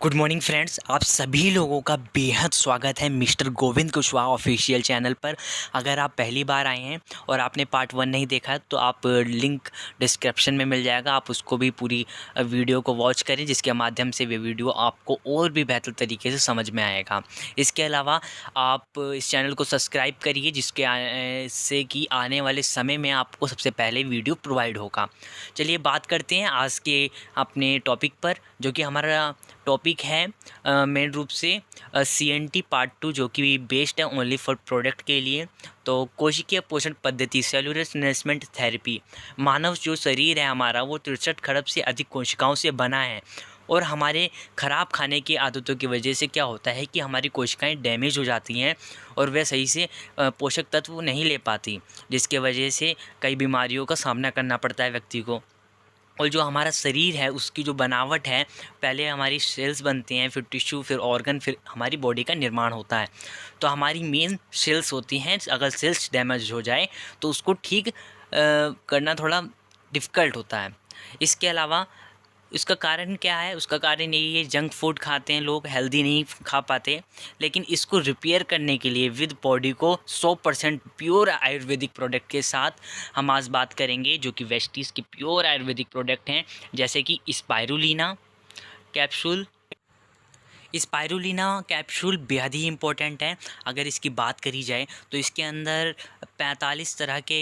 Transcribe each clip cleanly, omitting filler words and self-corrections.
Good morning friends, आप सभी लोगों का बेहद स्वागत है mister Govind Kushwaha official channel पर। अगर आप पहली बार आए हैं और आपने पार्ट 1 नहीं देखा तो आप लिंक डिस्क्रिप्शन में मिल जाएगा, आप उसको भी पूरी वीडियो को वॉच करें, जिसके माध्यम से वे वीडियो आपको और भी बेहतर तरीके से समझ में आएगा। इसके अलावा आप इस चैनल को सब्सक्राइब करिए, से कि आने वाले समय में आपको सबसे पहले वीडियो प्रोवाइड होगा। चलिए बात करते हैं आज के अपने टॉपिक पर, जो कि हमारा टॉपिक है मेन रूप से CNT पार्ट 2, जो कि बेस्ड है ओनली फॉर प्रोडक्ट के लिए। तो कोशिकीय पोषण पद्धति, सेलुलर नरिशमेंट थेरेपी। मानव जो शरीर है हमारा, वो 63 खरब से अधिक कोशिकाओं से बना है, और हमारे ख़राब खाने की आदतों की वजह से क्या होता है कि हमारी कोशिकाएं डैमेज हो जाती हैं और वह सही से पोषक तत्व नहीं ले पाती, जिसके वजह से कई बीमारियों का सामना करना पड़ता है व्यक्ति को। और जो हमारा शरीर है उसकी जो बनावट है, पहले हमारी सेल्स बनती हैं, फिर टिश्यू, फिर ऑर्गन, फिर हमारी बॉडी का निर्माण होता है। तो हमारी मेन सेल्स होती हैं, अगर सेल्स डैमेज हो जाए तो उसको ठीक करना थोड़ा डिफ़िकल्ट होता है। इसके अलावा इसका कारण क्या है? उसका कारण यही है, जंक फूड खाते हैं लोग, हेल्दी नहीं खा पाते। लेकिन इसको रिपेयर करने के लिए विद बॉडी को 100% प्योर आयुर्वेदिक प्रोडक्ट के साथ हम आज बात करेंगे, जो कि वेस्टीज की प्योर आयुर्वेदिक प्रोडक्ट हैं, जैसे कि स्पाइरुलिना कैप्सूल। स्पाइरुलिना कैप्सूल बेहद ही इम्पोर्टेंट है। अगर इसकी बात करी जाए तो इसके अंदर 45 तरह के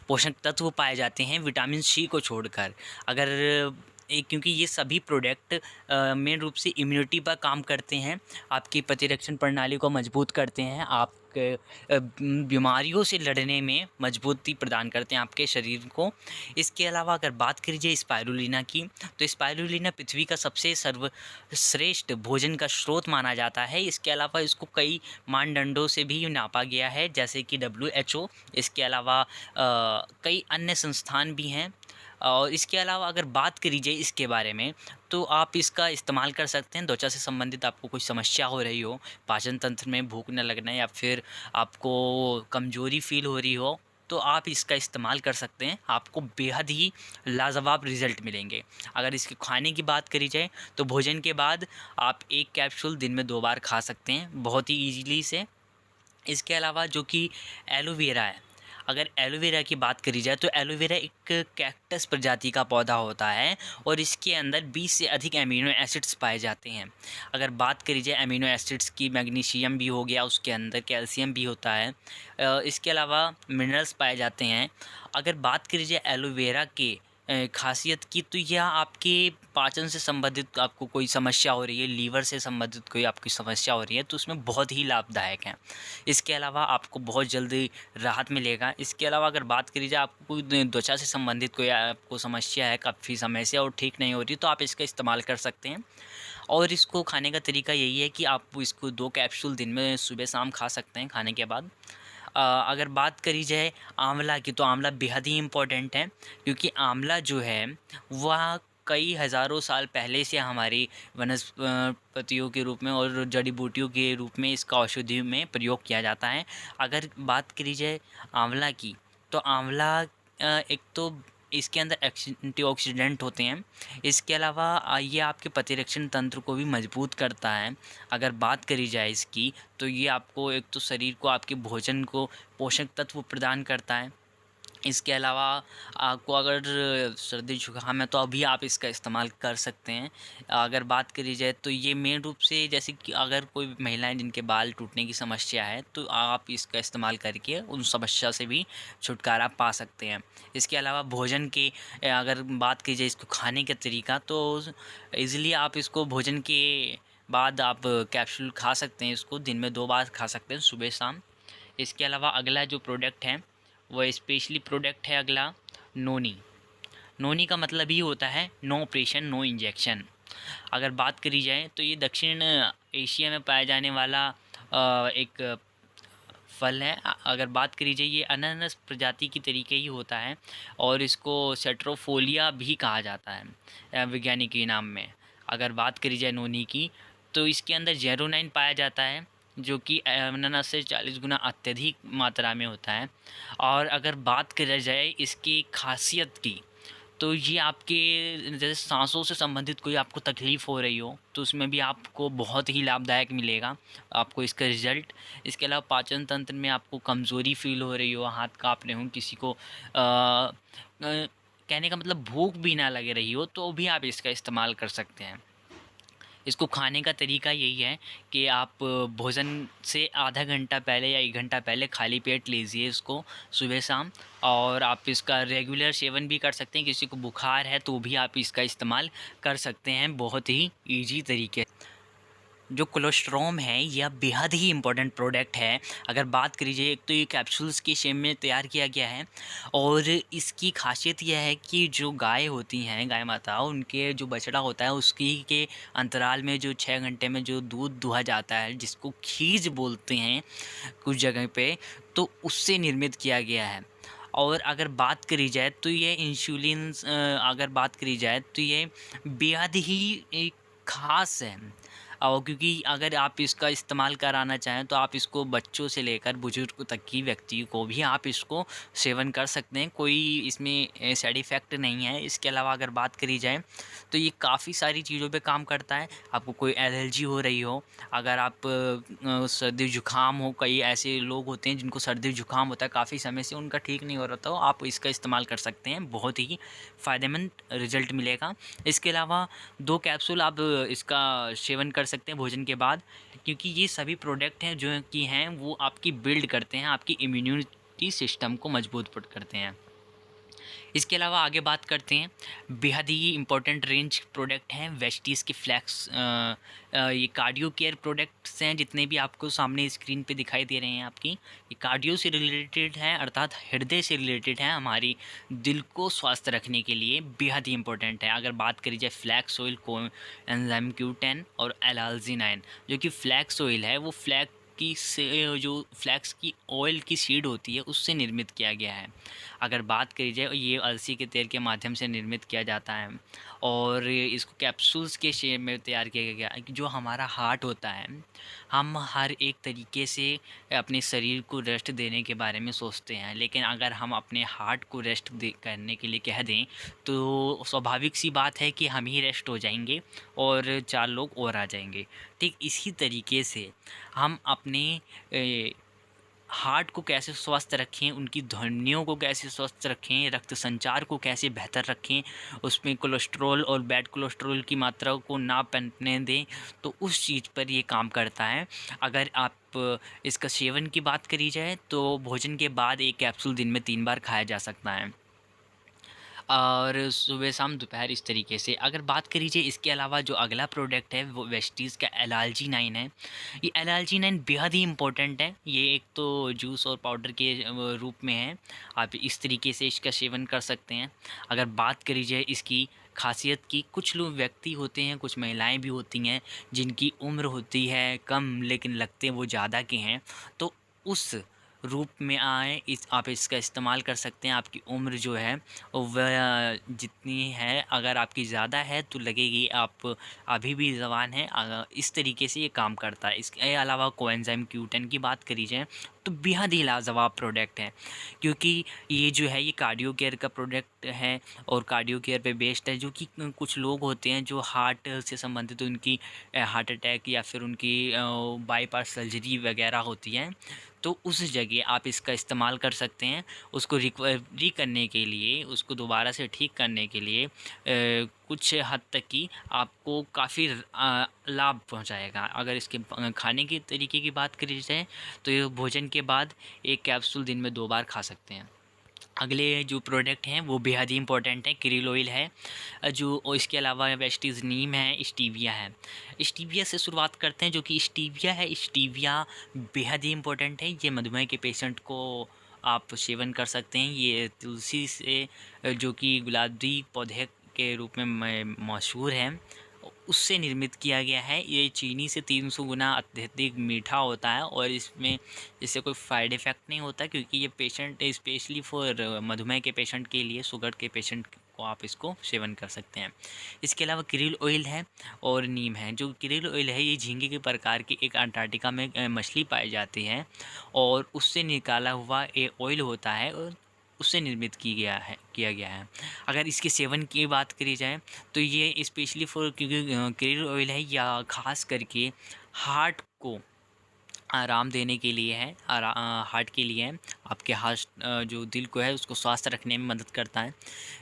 पोषक तत्व पाए जाते हैं, विटामिन C को छोड़कर। अगर क्योंकि ये सभी प्रोडक्ट मेन रूप से इम्यूनिटी पर काम करते हैं, आपकी प्रतिरक्षण प्रणाली को मजबूत करते हैं, आप बीमारियों से लड़ने में मजबूती प्रदान करते हैं आपके शरीर को। इसके अलावा अगर बात करी जाए स्पाइरुलिना की, तो स्पाइरुलिना पृथ्वी का सबसे सर्वश्रेष्ठ भोजन का स्रोत माना जाता है। इसके अलावा इसको कई मानदंडों से भी नापा गया है, जैसे कि WHO। इसके अलावा कई अन्य संस्थान भी हैं। और इसके अलावा अगर बात करी जाए इसके बारे में, तो आप इसका इस्तेमाल कर सकते हैं त्वचा से संबंधित आपको कोई समस्या हो रही हो, पाचन तंत्र में भूख न लगना, या फिर आपको कमज़ोरी फील हो रही हो, तो आप इसका इस्तेमाल कर सकते हैं, आपको बेहद ही लाजवाब रिज़ल्ट मिलेंगे। अगर इसके खाने की बात करी जाए तो भोजन के बाद आप एक कैप्सूल दिन में 2 बार खा सकते हैं बहुत ही ईज़िली से। इसके अलावा जो कि एलोवेरा है, अगर एलोवेरा की बात करी जाए तो एलोवेरा एक कैक्टस प्रजाति का पौधा होता है, और इसके अंदर 20 से अधिक अमीनो एसिड्स पाए जाते हैं। अगर बात करी जाए अमीनो एसिड्स की, मैग्नीशियम भी हो गया उसके अंदर, कैल्शियम भी होता है, इसके अलावा मिनरल्स पाए जाते हैं। अगर बात करी जाए एलोवेरा के खासियत की, तो यह आपके पाचन से संबंधित आपको कोई समस्या हो रही है, लीवर से संबंधित कोई आपकी समस्या हो रही है, तो उसमें बहुत ही लाभदायक है। इसके अलावा आपको बहुत जल्दी राहत मिलेगा। इसके अलावा अगर बात करी जाए आपको कोई त्वचा से संबंधित कोई आपको समस्या है काफ़ी समय से और ठीक नहीं हो रही, तो आप इसका इस्तेमाल कर सकते हैं। और इसको खाने का तरीका यही है कि आप इसको 2 कैप्सूल दिन में सुबह शाम खा सकते हैं खाने के बाद। अगर बात करी जाए आंवला की, तो आंवला बेहद ही इम्पोर्टेंट है, क्योंकि आंवला जो है वह कई हज़ारों साल पहले से हमारी वनस्पतियों के रूप में और जड़ी बूटियों के रूप में इसका औषधि में प्रयोग किया जाता है। अगर बात करी जाए आंवला की, तो आंवला एक तो इसके अंदर एंटीऑक्सीडेंट होते हैं। इसके अलावा ये आपके प्रतिरक्षण तंत्र को भी मजबूत करता है। अगर बात करी जाए इसकी, तो ये आपको एक तो शरीर को, आपके भोजन को पोषक तत्व प्रदान करता है। इसके अलावा आपको अगर सर्दी जुकाम है तो अभी आप इसका इस्तेमाल कर सकते हैं। अगर बात करी जाए तो ये मेन रूप से, जैसे कि अगर कोई महिलाएं जिनके बाल टूटने की समस्या है, तो आप इसका इस्तेमाल करके उन समस्या से भी छुटकारा पा सकते हैं। इसके अलावा भोजन के अगर बात की जाए इसको खाने का तरीका, तो ईज़िली आप इसको भोजन के बाद आप कैप्सूल खा सकते हैं, इसको दिन में 2 बार खा सकते हैं, सुबह शाम। इसके अलावा अगला जो प्रोडक्ट है वो स्पेशली प्रोडक्ट है अगला, नोनी। नोनी का मतलब ही होता है नो ऑपरेशन नो इंजेक्शन। अगर बात करी जाए तो ये दक्षिण एशिया में पाया जाने वाला एक फल है। अगर बात करी जाए, ये अनानास प्रजाति की तरीके ही होता है, और इसको सेट्रोफोलिया भी कहा जाता है वैज्ञानिक के नाम में। अगर बात करी जाए नोनी की, तो इसके अंदर जेरोनाइन पाया जाता है, जो कि अनानास से 40 गुना अत्यधिक मात्रा में होता है। और अगर बात करी जाए इसकी खासियत की, तो ये आपके जैसे सांसों से संबंधित कोई आपको तकलीफ़ हो रही हो तो उसमें भी आपको बहुत ही लाभदायक मिलेगा आपको इसका रिज़ल्ट। इसके अलावा पाचन तंत्र में आपको कमज़ोरी फ़ील हो रही हो, हाथ काँप रहे हों, किसी को कहने का मतलब भूख भी ना लग रही हो, तो भी आप इसका इस्तेमाल कर सकते हैं। इसको खाने का तरीका यही है कि आप भोजन से आधा घंटा पहले या 1 घंटा पहले खाली पेट लीजिए इसको सुबह शाम, और आप इसका रेगुलर सेवन भी कर सकते हैं। किसी को बुखार है तो भी आप इसका इस्तेमाल कर सकते हैं बहुत ही ईजी तरीके। जो कोलोस्ट्रोम है यह बेहद ही इम्पोर्टेंट प्रोडक्ट है। अगर बात करी जाए, एक तो ये कैप्सूल्स के शेप में तैयार किया गया है, और इसकी खासियत यह है कि जो गाय होती हैं, गाय माता, उनके जो बछड़ा होता है उसकी के अंतराल में जो 6 घंटे में जो दूध दुहा जाता है, जिसको खीज बोलते हैं कुछ जगह पे, तो उससे निर्मित किया गया है। और अगर बात करी जाए तो ये इंसुलिन, अगर बात करी जाए तो ये बेहद ही एक ख़ास है। और क्योंकि अगर आप इसका इस्तेमाल कराना चाहें तो आप इसको बच्चों से लेकर बुजुर्ग तक की व्यक्ति को भी आप इसको सेवन कर सकते हैं, कोई इसमें साइड इफ़ेक्ट नहीं है। इसके अलावा अगर बात करी जाए तो ये काफ़ी सारी चीज़ों पे काम करता है। आपको कोई एलर्जी हो रही हो, अगर आप सर्दी ज़ुकाम हो, कई ऐसे लोग होते हैं जिनको सर्दी ज़ुकाम होता है काफ़ी समय से, उनका ठीक नहीं हो रहा, तो आप इसका इस्तेमाल कर सकते हैं, बहुत ही फ़ायदेमंद रिज़ल्ट मिलेगा। इसके अलावा 2 कैप्सूल आप इसका सेवन कर सकते हैं भोजन के बाद, क्योंकि ये सभी प्रोडक्ट हैं जो कि हैं वो आपकी बिल्ड करते हैं, आपकी इम्यूनिटी सिस्टम को मजबूत करते हैं। इसके अलावा आगे बात करते हैं, बेहद ही इम्पोर्टेंट रेंज प्रोडक्ट हैं वेस्टीज़ के फ्लैक्स। ये कार्डियो केयर प्रोडक्ट्स हैं, जितने भी आपको सामने स्क्रीन पे दिखाई दे रहे हैं आपकी, ये कार्डियो से रिलेटेड हैं, अर्थात हृदय से रिलेटेड हैं। हमारी दिल को स्वस्थ रखने के लिए बेहद ही इम्पोर्टेंट है। अगर बात करी जाए फ्लैक्स ऑयल, को एंजाइम Q10 और एलालजीनाइन, जो कि फ्लैक्स ऑयल है वो फ्लैक्स की से जो फ्लैक्स की ऑयल की सीड होती है उससे निर्मित किया गया है। अगर बात करी जाए, ये अलसी के तेल के माध्यम से निर्मित किया जाता है, और इसको कैप्सूल्स के शेप में तैयार किया गया है। जो हमारा हार्ट होता है, हम हर एक तरीके से अपने शरीर को रेस्ट देने के बारे में सोचते हैं, लेकिन अगर हम अपने हार्ट को रेस्ट करने के लिए कह दें तो स्वाभाविक सी बात है कि हम ही रेस्ट हो जाएंगे और 4 लोग और आ जाएंगे। ठीक इसी तरीके से हम अपने हार्ट को कैसे स्वस्थ रखें, उनकी ध्वनियों को कैसे स्वस्थ रखें, रक्त संचार को कैसे बेहतर रखें, उसमें कोलेस्ट्रॉल और बैड कोलेस्ट्रॉल की मात्रा को ना पनपने दें, तो उस चीज़ पर ये काम करता है। अगर आप इसका सेवन की बात करी जाए तो भोजन के बाद 1 कैप्सूल दिन में 3 बार खाया जा सकता है, और सुबह शाम दोपहर, इस तरीके से। अगर बात करी जाए इसके अलावा जो अगला प्रोडक्ट है वो वेस्टीज़ का एलालजीनाइन है। ये एलालजीनाइन बेहद ही इम्पोर्टेंट है। ये एक तो जूस और पाउडर के रूप में है, आप इस तरीके से इसका सेवन कर सकते हैं। अगर बात करी जाए इसकी खासियत की, कुछ लोग व्यक्ति होते हैं, कुछ महिलाएं भी होती हैं जिनकी उम्र होती है कम लेकिन लगते वो ज़्यादा के हैं, तो उस रूप में आए इस आप इसका इस्तेमाल कर सकते हैं। आपकी उम्र जो है वह जितनी है, अगर आपकी ज़्यादा है तो लगेगी आप अभी भी जवान हैं। इस तरीके से ये काम करता है। इसके अलावा कोएंजाइम Q10 की बात करी जाए तो बेहद ही लाजवाब प्रोडक्ट है, क्योंकि ये जो है ये कार्डियो केयर का प्रोडक्ट है और कार्डियो केयर पे बेस्ड है। जो कि कुछ लोग होते हैं जो हार्ट से संबंधित, उनकी हार्ट अटैक या फिर उनकी बाईपास सर्जरी वगैरह होती है, तो उस जगह आप इसका इस्तेमाल कर सकते हैं। उसको रिकवरी करने के लिए, उसको दोबारा से ठीक करने के लिए कुछ हद तक की आपको काफ़ी लाभ पहुंचाएगा। अगर इसके खाने के तरीके की बात करी जाए तो ये भोजन के बाद 1 कैप्सूल दिन में 2 बार खा सकते हैं। अगले जो प्रोडक्ट हैं वो बेहद ही इंपॉर्टेंट है, krill ऑयल है, जो और इसके अलावा वेस्टीज़ नीम है, स्टीविया है। स्टीविया से शुरुआत करते हैं। जो कि स्टीविया है, स्टीविया बेहद ही इम्पोर्टेंट है। ये मधुमेह के पेशेंट को आप सेवन कर सकते हैं। ये तुलसी से, जो कि गुलाबी पौधे के रूप में मशहूर है, उससे निर्मित किया गया है। ये चीनी से 300 गुना अत्यधिक मीठा होता है और इसमें इससे कोई साइड इफ़ेक्ट नहीं होता, क्योंकि ये पेशेंट स्पेशली फॉर मधुमेह के पेशेंट के लिए, शुगर के पेशेंट को आप इसको सेवन कर सकते हैं। इसके अलावा krill ऑयल है और नीम है। जो krill ऑयल है ये झींगे के प्रकार की एक अंटार्कटिका में मछली पाई जाती है और उससे निकाला हुआ ये ऑयल होता है। उससे निर्मित किया गया है। अगर इसके सेवन की बात करी जाए तो ये स्पेशली फॉर, क्योंकि करेल ऑयल है या ख़ास करके हार्ट को आराम देने के लिए है, हार्ट के लिए है, आपके हार्ट जो दिल को है उसको स्वस्थ रखने में मदद करता है।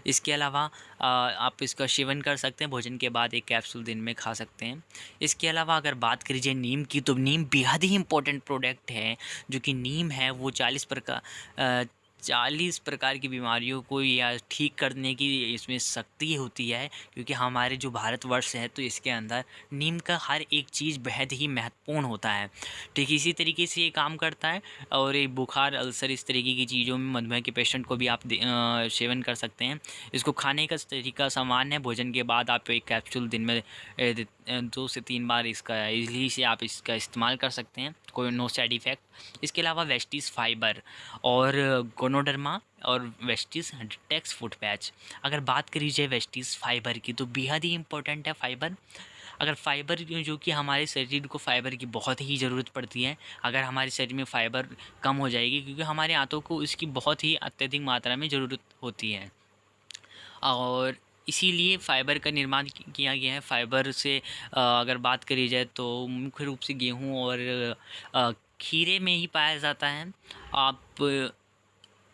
इसके अलावा आप इसका सेवन कर सकते हैं, भोजन के बाद एक कैप्सूल दिन में खा सकते हैं। इसके अलावा अगर बात करी जाए नीम की, तो नीम बेहद ही इम्पोर्टेंट प्रोडक्ट है। जो कि नीम है वो 40 प्रकार की बीमारियों को या ठीक करने की इसमें शक्ति होती है, क्योंकि हमारे जो भारतवर्ष है तो इसके अंदर नीम का हर एक चीज़ बेहद ही महत्वपूर्ण होता है। ठीक इसी तरीके से ये काम करता है। और ये बुखार, अल्सर, इस तरीके की चीज़ों में मधुमेह के पेशेंट को भी आप सेवन कर सकते हैं। इसको खाने का तरीका समान है, भोजन के बाद आप एक कैप्सूल दिन में 2 से 3 बार इसका ईज़िली से आप इसका इस्तेमाल कर सकते हैं, कोई नो साइड इफ़ेक्ट। इसके अलावा वेस्टिस फाइबर और गोनोडर्मा और वेस्टिस डिटेक्स फुट पैच। अगर बात करी जाए वेस्टिस फाइबर की, तो बेहद ही इम्पोर्टेंट है फाइबर। अगर फाइबर जो कि हमारे शरीर को फाइबर की बहुत ही ज़रूरत पड़ती है। अगर हमारे शरीर में फाइबर कम हो जाएगी, क्योंकि हमारे आंतों को इसकी बहुत ही अत्यधिक मात्रा में ज़रूरत होती है, और इसीलिए फ़ाइबर का निर्माण किया गया है। फ़ाइबर से अगर बात करी जाए तो मुख्य रूप से गेहूँ और खीरे में ही पाया जाता है। आप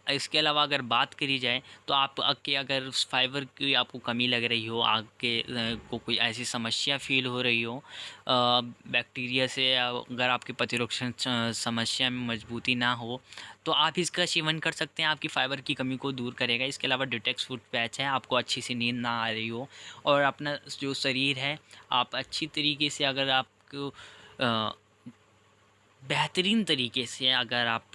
इसके अलावा अगर बात करी जाए तो आप के अगर उस फाइबर की आपको कमी लग रही हो, आग के को कोई ऐसी समस्या फ़ील हो रही हो बैक्टीरिया से, या अगर आपकी प्रतिरक्षण समस्या में मजबूती ना हो, तो आप इसका सेवन कर सकते हैं, आपकी फ़ाइबर की कमी को दूर करेगा। इसके अलावा डिटेक्स फुट पैच है, आपको अच्छी सी नींद ना आ रही हो और अपना जो शरीर है आप अच्छी तरीके से, अगर आपको बेहतरीन तरीके से अगर आप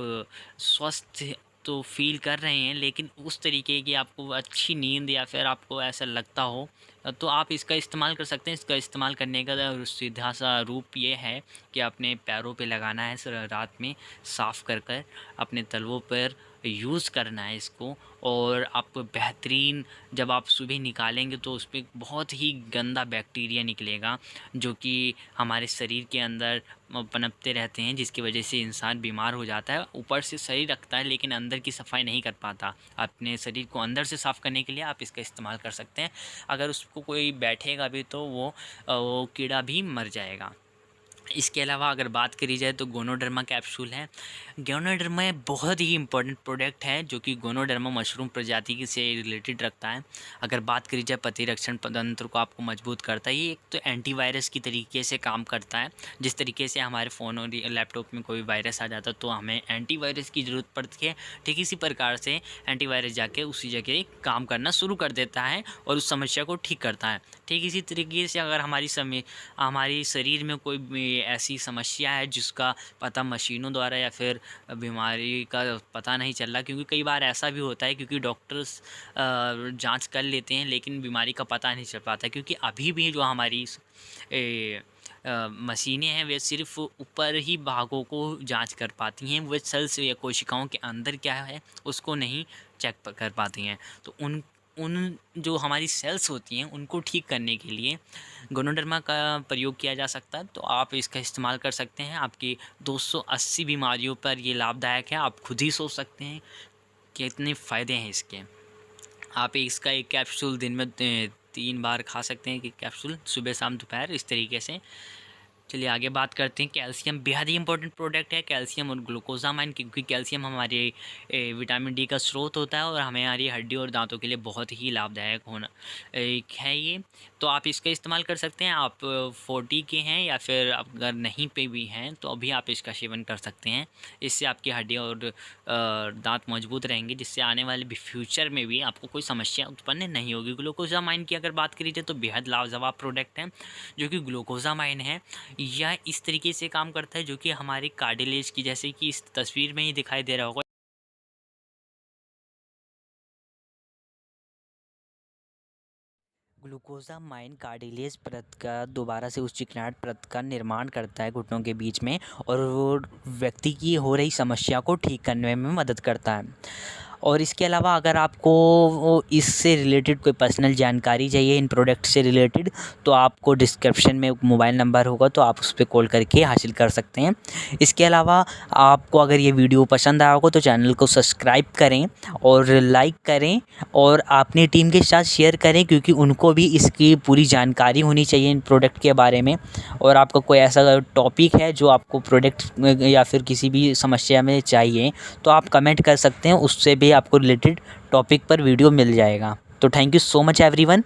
स्वस्थ तो फ़ील कर रहे हैं, लेकिन उस तरीके की आपको अच्छी नींद या फिर आपको ऐसा लगता हो, तो आप इसका इस्तेमाल कर सकते हैं। इसका इस्तेमाल करने का सीधा सा रूप ये है कि अपने पैरों पे लगाना है, रात में साफ़ कर कर अपने तलवों पर यूज़ करना है इसको। और आप बेहतरीन, जब आप सुबह निकालेंगे तो उस पर बहुत ही गंदा बैक्टीरिया निकलेगा, जो कि हमारे शरीर के अंदर पनपते रहते हैं, जिसकी वजह से इंसान बीमार हो जाता है। ऊपर से शरीर रखता है लेकिन अंदर की सफाई नहीं कर पाता। अपने शरीर को अंदर से साफ़ करने के लिए आप इसका इस्तेमाल कर सकते हैं। अगर उसको कोई बैठेगा भी तो वो कीड़ा भी मर जाएगा। इसके अलावा अगर बात करी जाए तो गोनोडर्मा कैप्सूल है। गोनोडर्मा बहुत ही इंपॉर्टेंट प्रोडक्ट है, जो कि गोनोडर्मा मशरूम प्रजाति से रिलेटेड रखता है। अगर बात करी जाए प्रतिरक्षण तंत्र को आपको मजबूत करता है। ये एक तो एंटीवायरस की तरीके से काम करता है। जिस तरीके से हमारे फ़ोन और लैपटॉप में कोई वायरस आ जाता है तो हमें एंटीवायरस की ज़रूरत पड़ती है, ठीक इसी प्रकार से एंटीवायरस जाके उसी जगह काम करना शुरू कर देता है और उस समस्या को ठीक करता है। ठीक इसी तरीके से अगर हमारी शरीर में कोई ऐसी समस्या है जिसका पता मशीनों द्वारा या फिर बीमारी का पता नहीं चल रहा, क्योंकि कई बार ऐसा भी होता है, क्योंकि डॉक्टर्स जांच कर लेते हैं लेकिन बीमारी का पता नहीं चल पाता, क्योंकि अभी भी जो हमारी मशीनें हैं वे सिर्फ ऊपर ही भागों को जांच कर पाती हैं, वे सेल्स या कोशिकाओं के अंदर क्या है उसको नहीं चेक कर पाती हैं। तो उन उन जो हमारी सेल्स होती हैं उनको ठीक करने के लिए गोनोडर्मा का प्रयोग किया जा सकता है। तो आप इसका इस्तेमाल कर सकते हैं। आपकी 280 बीमारियों पर ये लाभदायक है। आप खुद ही सोच सकते हैं कि इतने फ़ायदे हैं इसके। आप इसका एक कैप्सूल दिन में 3 बार खा सकते हैं कि कैप्सूल, सुबह शाम दोपहर, इस तरीके से। चलिए आगे बात करते हैं। कैल्शियम बेहद ही इंपॉर्टेंट प्रोडक्ट है, कैल्शियम और ग्लूकोजामाइन, क्योंकि कैल्शियम हमारे विटामिन डी का स्रोत होता है और हमारी हड्डी और दांतों के लिए बहुत ही लाभदायक है ये। तो आप इसका इस्तेमाल कर सकते हैं। आप 40 के हैं या फिर अगर नहीं पे भी हैं तो अभी आप इसका सेवन कर सकते हैं। इससे आपकी हड्डी और दांत मजबूत रहेंगे, जिससे आने वाले भी फ्यूचर में भी आपको कोई समस्या उत्पन्न नहीं होगी। ग्लूकोजामाइन की अगर बात करी जाए तो बेहद लाजवाब प्रोडक्ट है। जो कि ग्लूकोजामाइन है यह इस तरीके से काम करता है जो कि हमारे कार्टिलेज की, जैसे कि इस तस्वीर में ही दिखाई दे रहा होगा, ग्लूकोजामाइन कार्टिलेज परत का दोबारा से उस चिकनाहट परत का निर्माण करता है घुटनों के बीच में, और वो व्यक्ति की हो रही समस्या को ठीक करने में मदद करता है। और इसके अलावा अगर आपको इससे रिलेटेड कोई पर्सनल जानकारी चाहिए इन प्रोडक्ट से रिलेटेड, तो आपको डिस्क्रिप्शन में मोबाइल नंबर होगा तो आप उस पर कॉल करके हासिल कर सकते हैं। इसके अलावा आपको अगर ये वीडियो पसंद आया होगा तो चैनल को सब्सक्राइब करें और लाइक करें और अपनी टीम के साथ शेयर करें, क्योंकि उनको भी इसकी पूरी जानकारी होनी चाहिए इन प्रोडक्ट के बारे में। और आपका कोई ऐसा टॉपिक है जो आपको प्रोडक्ट या फिर किसी भी समस्या में चाहिए तो आप कमेंट कर सकते हैं, उससे भी आपको रिलेटेड टॉपिक पर वीडियो मिल जाएगा। तो thank you so much everyone.